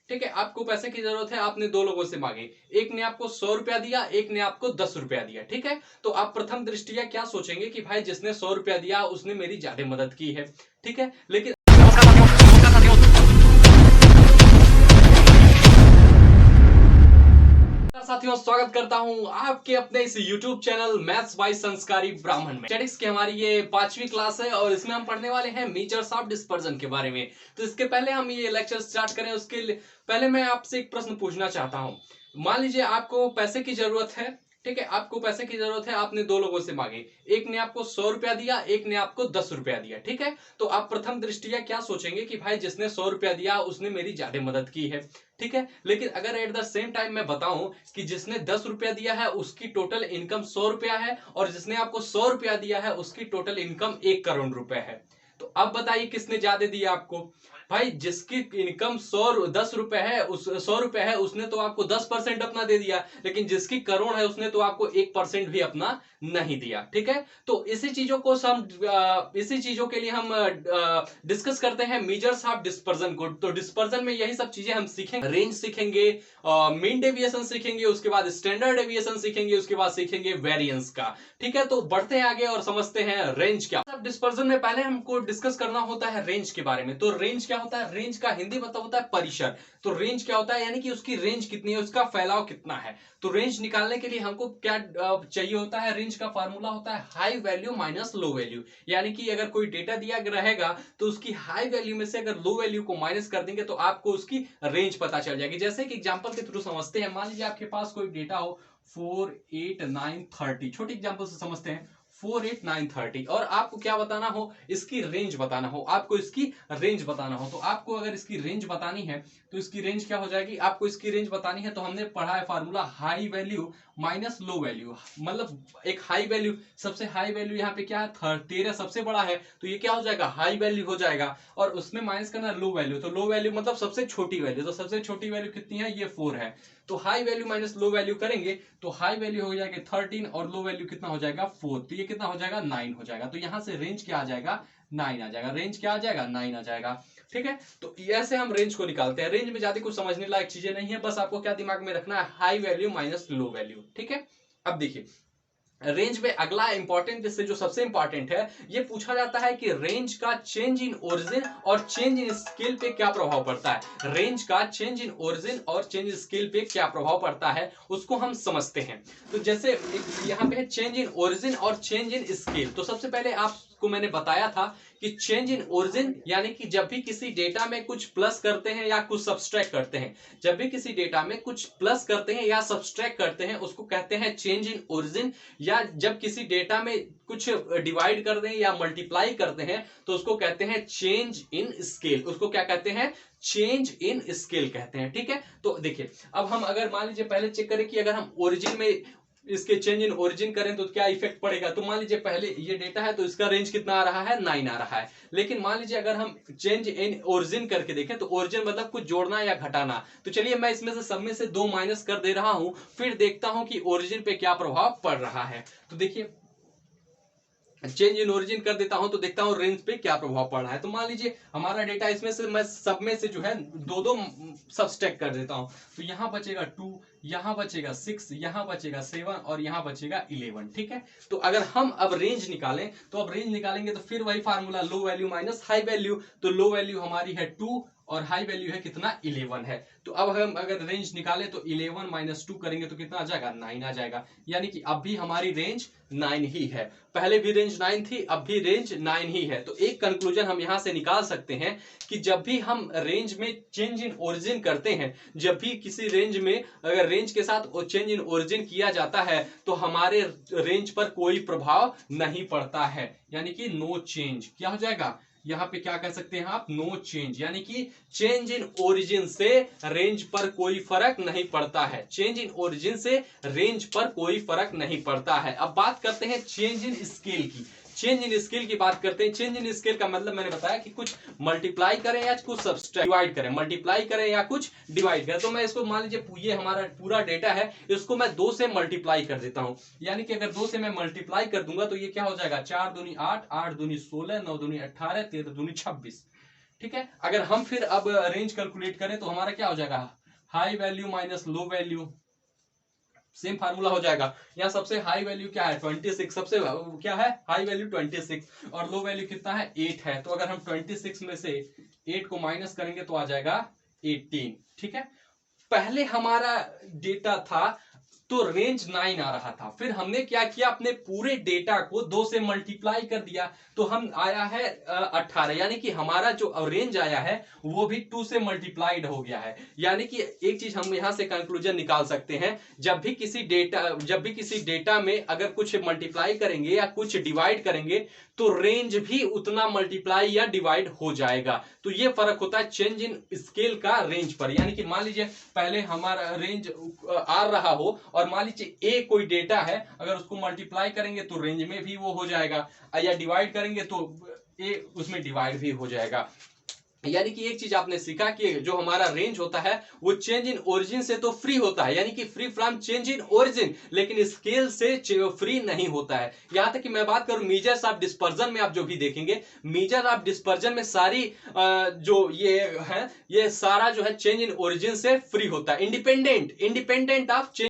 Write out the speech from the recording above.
ठीक है, आपको पैसे की जरूरत है, आपने दो लोगों से मांगे, एक ने आपको 100 रुपया दिया, एक ने आपको 10 रुपया दिया। ठीक है, तो आप प्रथम दृष्टिया क्या सोचेंगे कि भाई जिसने 100 रुपया दिया उसने मेरी ज्यादा मदद की है। ठीक है, लेकिन साथियों, स्वागत करता हूं आपके अपने इस YouTube चैनल मैथ्स बाय संस्कारी ब्राह्मण में। स्टैटिस्टिक्स की हमारी ये 5वीं क्लास है और इसमें हम पढ़ने वाले हैं मेजर्स ऑफ डिस्पर्जन के बारे में। तो इसके पहले हम ये लेक्चर स्टार्ट करें उसके पहले मैं आपसे एक प्रश्न पूछना चाहता हूं। मान लीजिए आपको पैसे की जरूरत है, ठीक है, आपको पैसे की जरूरत है, आपने दो लोगों से मांगे, एक ने आपको 100 रुपया दिया, एक ने आपको 10 रुपया दिया। ठीक है, तो आप प्रथम दृष्टिया क्या सोचेंगे कि भाई जिसने 100 रुपया दिया उसने मेरी ज्यादा मदद की है। ठीक है, लेकिन अगर एट द सेम टाइम मैं बताऊं कि जिसने 10 रुपया दिया है उसकी टोटल इनकम 100 रुपया है और जिसने आपको 100 रुपया दिया है उसकी टोटल इनकम 1 करोड़ रुपए है, तो अब बताइए किसने ज्यादा दिया आपको। भाई जिसकी इनकम 10 रुपए है, उस 100 रुपए है, उसने तो आपको 10% अपना दे दिया, लेकिन जिसकी करोड़ है उसने तो आपको 1% भी अपना नहीं दिया। ठीक है, तो इसी चीजों के लिए हम डिस्कस करते हैं मेजर्स ऑफ डिस्पर्जन को। तो डिस्पर्जन में यही सब चीजें हम सीखेंगे, रेंज सीखेंगे, मीन डेविएशन सीखेंगे, उसके बाद स्टैंडर्ड डेविएशन सीखेंगे, उसके बाद सीखेंगे वेरिएंस का। ठीक है, तो बढ़ते हैं आगे और समझते हैं रेंज क्या। अब डिस्पर्जन में पहले हमको डिस्कस करना होता है रेंज के बारे में। तो रेंज क्या होता है? रेंज का हिंदी मतलब होता है परिसर। तो रेंज क्या होता है, यानी कि उसकी रेंज कितनी है, उसका फैलाव कितना है। तो रेंज निकालने के लिए हमको क्या चाहिए होता है? रेंज का फार्मूला होता है high value minus low value. यानी कि अगर कोई डेटा दिया रहेगा तो उसकी हाई वैल्यू में से अगर लो वैल्यू को माइनस कर देंगे तो आपको उसकी रेंज पता चल जाएगी। जैसे कि एग्जांपल के थ्रू समझते हैं। मान लीजिए आपके पास कोई डेटा हो 4, 8, 9, 30। छोटी एग्जांपल से समझते हैं। 4, 8, 9, 30 और आपको क्या बताना हो? इसकी रेंज बताना हो। आपको इसकी रेंज बताना हो तो आपको अगर इसकी रेंज बतानी है तो इसकी रेंज क्या हो जाएगी? आपको इसकी रेंज बतानी है तो हमने पढ़ा है formula high value minus low value. मतलब एक हाई वैल्यू, सबसे हाई वैल्यू यहाँ पे क्या है? 13 सबसे बड़ा है तो ये क्या हो जाएगा? हाई वैल्यू हो जाएगा। और उसमें माइनस करना लो वैल्यू, तो लो वैल्यू मतलब सबसे छोटी वैल्यू। तो सबसे छोटी वैल्यू कितनी है? ये 4 है। तो high value minus low value करेंगे तो हाई वैल्यू हो जाएगा 13 और लो वैल्यू कितना हो जाएगा? 4। तो ये कितना हो जाएगा? 9 हो जाएगा। तो यहां से रेंज क्या आ जाएगा? 9 आ जाएगा। रेंज क्या आ जाएगा? 9 आ जाएगा। ठीक है, तो ऐसे हम रेंज को निकालते हैं। रेंज में ज्यादा कुछ समझने लायक चीजें नहीं है, बस आपको क्या दिमाग में रखना है? High value minus low value. ठीक है, अब देखिए रेंज में अगला इंपॉर्टेंट, इससे जो सबसे इंपॉर्टेंट है, ये पूछा जाता है कि रेंज का चेंज इन ओरिजिन और चेंज इन स्केल पे क्या प्रभाव पड़ता है। रेंज का चेंज इन ओरिजिन और चेंज इन स्केल पे क्या प्रभाव पड़ता है उसको हम समझते हैं। तो जैसे यहाँ पे है चेंज इन ओरिजिन और चेंज इन स्केल। तो सबसे पहले आपको मैंने बताया था कि चेंज इन ओरिजिन यानी कि जब भी किसी डेटा में कुछ प्लस करते हैं या कुछ सब्सट्रैक्ट करते हैं, जब भी किसी डेटा में कुछ प्लस करते हैं या सब्सट्रैक्ट करते हैं उसको कहते हैं चेंज इन ओरिजिन। या जब किसी डेटा में कुछ डिवाइड कर दें या मल्टीप्लाई करते हैं तो उसको कहते हैं चेंज इन स्केल। उसको क्या कहते हैं? चेंज इन स्केल कहते हैं। ठीक है, तो देखिए अब हम अगर मान लीजिए पहले चेक करें कि अगर हम ओरिजिन में इसके चेंज इन ओरिजिन करें तो क्या इफेक्ट पड़ेगा। तो मान लीजिए पहले ये डेटा है तो इसका रेंज कितना आ रहा है? 9 आ रहा है। लेकिन मान लीजिए अगर हम चेंज इन ओरिजिन करके देखें तो ओरिजिन मतलब कुछ जोड़ना या घटाना। तो चलिए मैं इसमें से सब में से 2 माइनस कर दे रहा हूं, फिर देखता हूं कि ओरिजिन पे क्या प्रभाव पड़ रहा है। तो देखिए चेंज इन ओरिजिन कर देता हूं तो देखता हूं रेंज पे क्या प्रभाव पड़ रहा है। तो मान लीजिए हमारा डेटा, इसमें से मैं सब में से जो है दो दो सब्सट्रैक्ट कर देता हूं। तो यहां बचेगा 2, यहां बचेगा 6, यहां बचेगा 7 और यहां बचेगा 11। ठीक है, तो अगर हम अब रेंज निकालें तो अब रेंज निकालेंगे तो फिर वही formula low value minus high value. तो लो वैल्यू हमारी है 2 और हाई वैल्यू है कितना? 11 है। तो अब हम अगर रेंज निकाले तो 11 माइनस 2 करेंगे तो कितना आ जाएगा? 9 आ जाएगा। यानी कि अब भी हमारी रेंज 9 ही है। पहले भी रेंज 9 थी, अब भी रेंज 9 ही है। तो एक कंक्लूजन हम यहां से निकाल सकते हैं कि जब भी हम रेंज में चेंज इन ओरिजिन करते हैं, जब भी किसी रेंज में अगर रेंज के साथ चेंज इन ओरिजिन किया जाता है तो हमारे रेंज पर कोई प्रभाव नहीं पड़ता है। यानी कि नो चेंज। क्या हो जाएगा? यहां पे क्या कह सकते हैं आप? No change. यानी कि चेंज इन ओरिजिन से रेंज पर कोई फर्क नहीं पड़ता है। चेंज इन ओरिजिन से रेंज पर कोई फर्क नहीं पड़ता है। अब बात करते हैं चेंज इन स्केल की। चेंज इन स्केल की बात करते हैं। चेंज इन स्केल का मतलब मैंने बताया कि कुछ मल्टीप्लाई करें या कुछ सब्सट्रैक्ट डिवाइड करें, मल्टीप्लाई करें या कुछ डिवाइड करें। तो मैं इसको मान लीजिए ये हमारा पूरा डेटा है, इसको मैं 2 से मल्टीप्लाई कर देता हूं। यानी कि अगर 2 से मैं मल्टीप्लाई कर दूंगा तो ये क्या हो जाएगा? 4 दूनी 8, 8 दूनी 16, 9 दूनी 18, 13 दूनी 26। ठीक है। अगर हम फिर अब रेंज कैलकुलेट करें तो हमारा क्या हो जाएगा, high value minus low value, same formula हो जाएगा। यहाँ सबसे हाई वैल्यू क्या है 26, सबसे क्या है हाई वैल्यू 26 और लो वैल्यू कितना है 8 है। तो अगर हम 26 में से 8 को माइनस करेंगे तो आ जाएगा 18। ठीक है, पहले हमारा डेटा था तो रेंज 9 आ रहा था, फिर हमने क्या किया, अपने पूरे डेटा को 2 से मल्टीप्लाई कर दिया तो हम आया है 18, यानी कि हमारा जो रेंज आया है वो भी 2 से मल्टीप्लाइड हो गया है। यानी कि एक चीज हम यहां से कंक्लूजन निकाल सकते हैं, जब भी किसी डेटा में अगर कुछ मल्टीप्लाई करेंगे या कुछ डिवाइड करेंगे तो रेंज भी उतना मल्टीप्लाई या डिवाइड हो जाएगा। तो ये फर्क होता है चेंज इन स्केल का रेंज पर। यानी कि मान लीजिए पहले हमारा रेंज आर रहा हो और मान लीजिए ए कोई डेटा है, अगर उसको मल्टीप्लाई करेंगे तो रेंज में भी वो हो जाएगा, या डिवाइड करेंगे तो ए उसमें डिवाइड भी हो जाएगा। यानी कि एक चीज आपने सीखा कि जो हमारा रेंज होता है वो चेंज इन ओरिजिन से तो फ्री होता है, यानी कि free from change in origin, लेकिन स्केल से फ्री नहीं होता है। यहां तक कि मैं बात करूं मेजर्स ऑफ डिस्पर्जन में, आप जो भी देखेंगे मेजर ऑफ डिस्पर्जन में सारी जो ये है ये सारा जो है चेंज इन ओरिजिन से फ्री होता है, इंडिपेंडेंट ऑफ चेंज